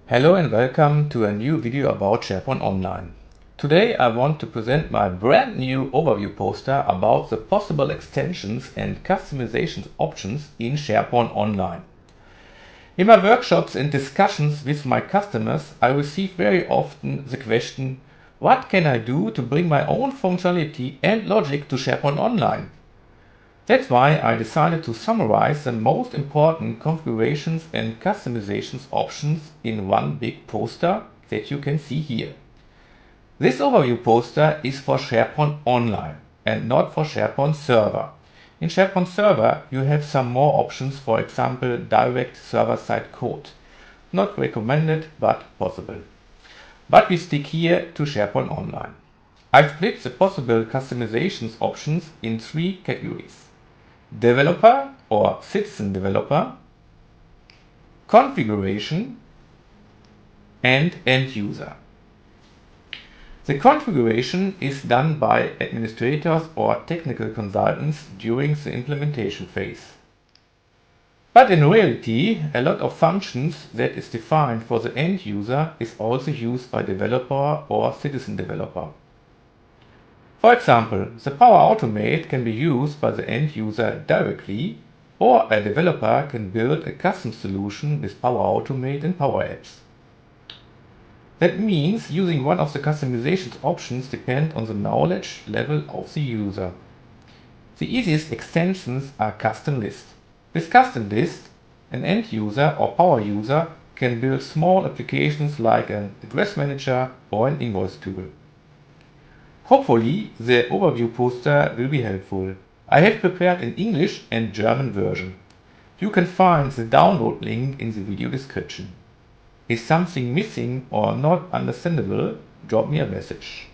Hello and welcome to a new video about SharePoint Online. Today I want to present my brand new overview poster about the possible extensions and customization options in SharePoint Online. In my workshops and discussions with my customers, I receive very often the question, what can I do to bring my own functionality and logic to SharePoint Online? That's why I decided to summarize the most important configurations and customizations options in one big poster that you can see here. This overview poster is for SharePoint Online and not for SharePoint Server. In SharePoint Server you have some more options, for example direct server-side code. Not recommended but possible. But we stick here to SharePoint Online. I've split the possible customizations options in three categories: developer or citizen developer, configuration, and end user. The configuration is done by administrators or technical consultants during the implementation phase. But in reality, a lot of functions that is defined for the end user is also used by developer or citizen developer. For example, the Power Automate can be used by the end user directly, or a developer can build a custom solution with Power Automate and Power Apps. That means using one of the customization options depends on the knowledge level of the user. The easiest extensions are custom list. With custom list, an end user or power user can build small applications like an address manager or an invoice tool. Hopefully the overview poster will be helpful. I have prepared an English and German version. You can find the download link in the video description. Is something missing or not understandable, drop me a message.